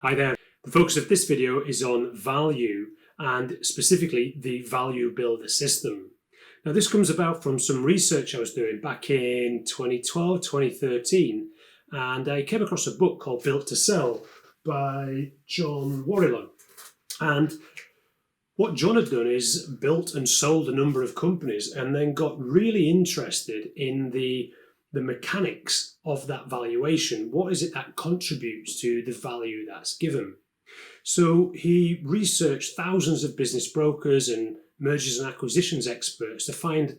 Hi there. The focus of this video is on value and specifically the value builder system. Now this comes about from some research I was doing back in 2012, 2013, and I came across a book called Built to Sell by John Warrillow. And what John had done is built and sold a number of companies and then got really interested in the mechanics of that valuation. What is it that contributes to the value that's given? So he researched thousands of business brokers and mergers and acquisitions experts to find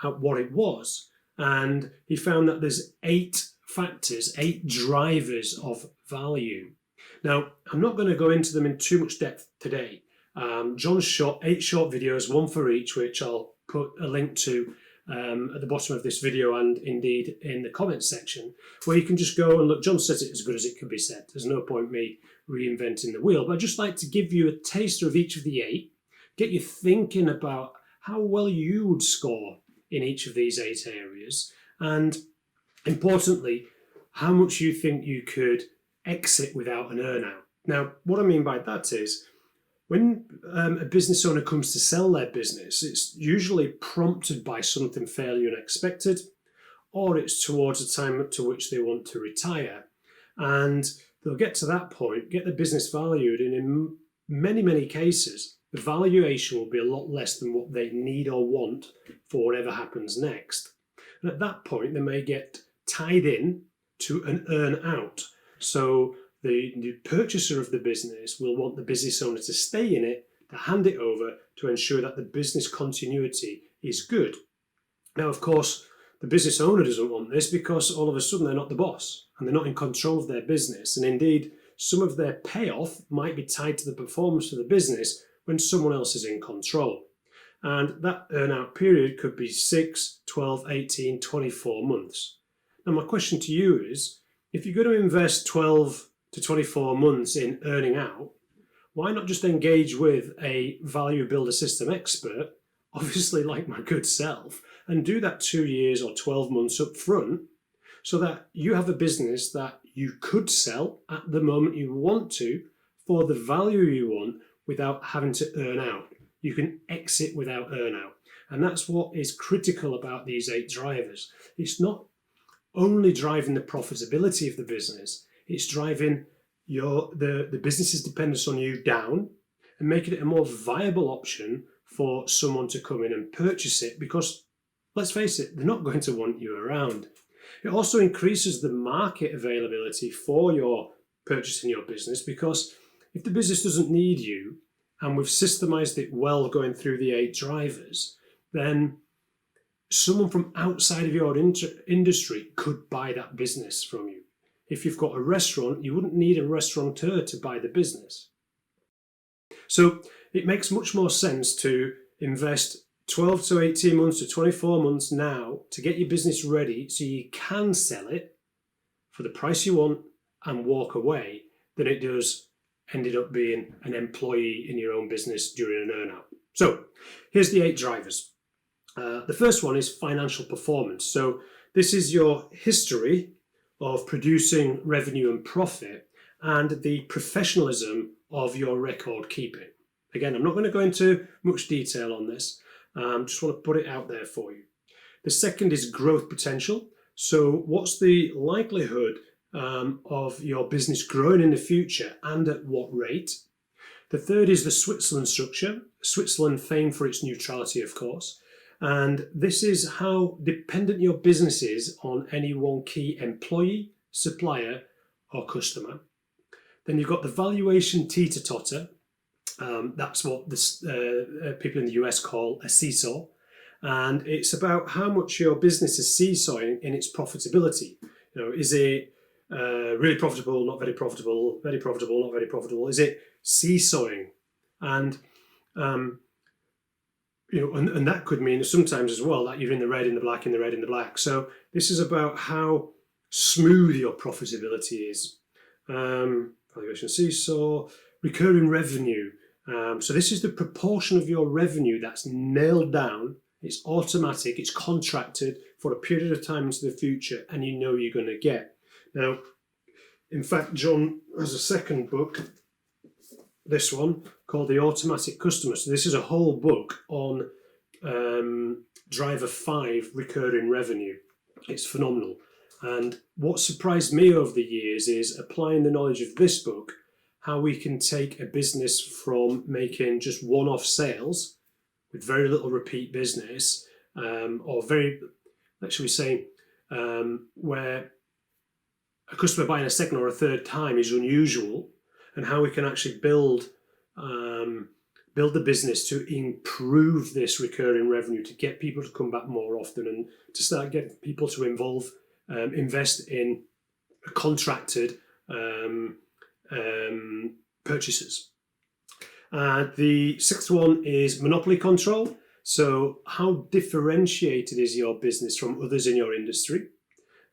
out what it was. And he found that there's 8 factors, 8 drivers of value. Now, I'm not going to go into them in too much depth today. John's shot 8 short videos, one for each, which I'll put a link to at the bottom of this video and indeed in the comments section, where you can just go and look. John says it as good as it can be said. There's no point me reinventing the wheel, but I'd just like to give you a taster of each of the 8, get you thinking about how well you would score in each of these 8 areas, and importantly, how much you think you could exit without an earnout. Now, what I mean by that is, when a business owner comes to sell their business, it's usually prompted by something fairly unexpected, or it's towards a time to which they want to retire. And they'll get to that point, get the business valued, and in many, many cases, the valuation will be a lot less than what they need or want for whatever happens next. And at that point, they may get tied in to an earn out. So the purchaser of the business will want the business owner to stay in it, to hand it over, to ensure that the business continuity is good. Now, of course, the business owner doesn't want this because all of a sudden they're not the boss and they're not in control of their business. And indeed, some of their payoff might be tied to the performance of the business when someone else is in control. And that earn-out period could be 6, 12, 18, 24 months. Now, my question to you is, if you're going to invest 12 to 24 months in earning out, why not just engage with a value builder system expert, obviously like my good self, and do that 2 years or 12 months up front so that you have a business that you could sell at the moment you want to for the value you want without having to earn out. You can exit without earn out. And that's what is critical about these 8 drivers. It's not only driving the profitability of the business, it's driving the business's dependence on you down and making it a more viable option for someone to come in and purchase it, because let's face it, they're not going to want you around. It also increases the market availability for your purchasing your business, because if the business doesn't need you and we've systemized it well going through the 8 drivers, then someone from outside of your industry could buy that business from you. If you've got a restaurant, you wouldn't need a restaurateur to buy the business. So it makes much more sense to invest 12 to 18 months to 24 months now to get your business ready so you can sell it for the price you want and walk away, than it does ended up being an employee in your own business during an earnout. So here's the 8 drivers. The first one is financial performance. So this is your history of producing revenue and profit and the professionalism of your record keeping. Again, I'm not going to go into much detail on this. Just want to put it out there for you. The second is growth potential. So what's the likelihood of your business growing in the future and at what rate? The third is the Switzerland structure. Switzerland famed for its neutrality, of course. And this is how dependent your business is on any one key employee, supplier, or customer. Then you've got the valuation Teeter-Totter. That's what people in the US call a seesaw. And it's about how much your business is seesawing in its profitability. Is it really profitable, not very profitable, not very profitable? Is it seesawing? And and that could mean sometimes as well that you're in the red, in the black, in the red, in the black. So this is about how smooth your profitability is. Valuation seesaw, recurring revenue. So this is the proportion of your revenue that's nailed down. It's automatic, it's contracted for a period of time into the future, and you know you're going to get. Now, In fact, John has a second book, this one, called The Automatic Customer. So this is a whole book on driver 5 recurring revenue. It's phenomenal. And what surprised me over the years is applying the knowledge of this book, how we can take a business from making just one-off sales with very little repeat business, or very, shall we say, where a customer buying a second or a third time is unusual, and how we can actually build the business to improve this recurring revenue, to get people to come back more often, and to start getting people to invest in contracted purchases. The sixth one is monopoly control. So how differentiated is your business from others in your industry?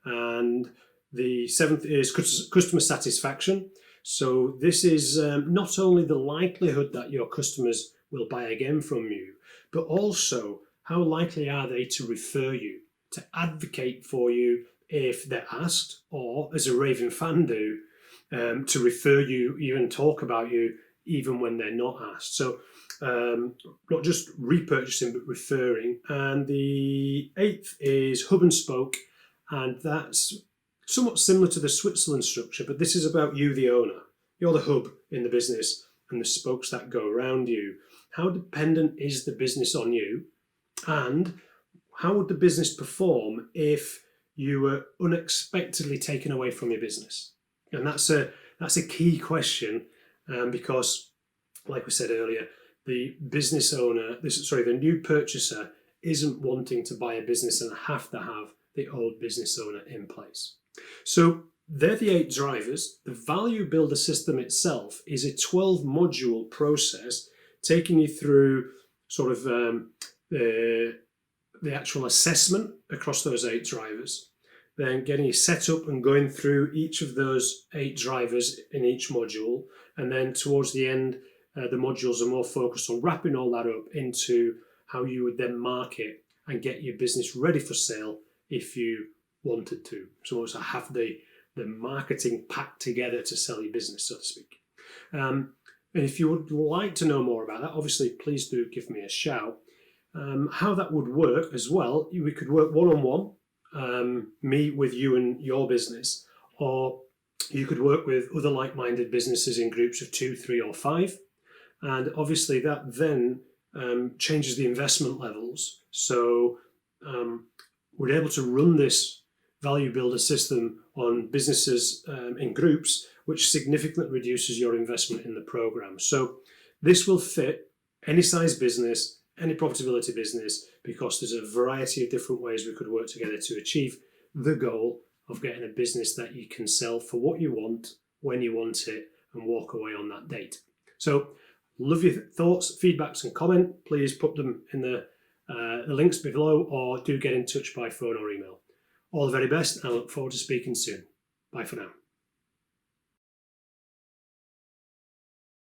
And the seventh is customer satisfaction. So this is not only the likelihood that your customers will buy again from you, but also how likely are they to refer you, to advocate for you if they're asked, or as a raving fan do, to refer you, even talk about you, even when they're not asked. So not just repurchasing, but referring. And the eighth is hub and spoke, and that's somewhat similar to the Switzerland structure, but this is about you, the owner. You're the hub in the business and the spokes that go around you. How dependent is the business on you? And how would the business perform if you were unexpectedly taken away from your business? And that's a key question, because, like we said earlier, the business owner, the new purchaser isn't wanting to buy a business and have to have the old business owner in place. So they're the 8 drivers. The value builder system itself is a 12-module process taking you through sort of the actual assessment across those 8 drivers, then getting you set up and going through each of those 8 drivers in each module, and then towards the end, the modules are more focused on wrapping all that up into how you would then market and get your business ready for sale if you wanted to. So also have the marketing packed together to sell your business, so to speak. And if you would like to know more about that, obviously please do give me a shout. How that would work as well, we could work one-on-one, me with you and your business, or you could work with other like-minded businesses in groups of 2, 3, or 5. And obviously that then changes the investment levels. So we're able to run this value builder system on businesses in groups, which significantly reduces your investment in the program. So this will fit any size business, any profitability business, because there's a variety of different ways we could work together to achieve the goal of getting a business that you can sell for what you want, when you want it, and walk away on that date. So love your thoughts, feedbacks, and comment. Please put them in the links below, or do get in touch by phone or email. All the very best, and I look forward to speaking soon. Bye for now.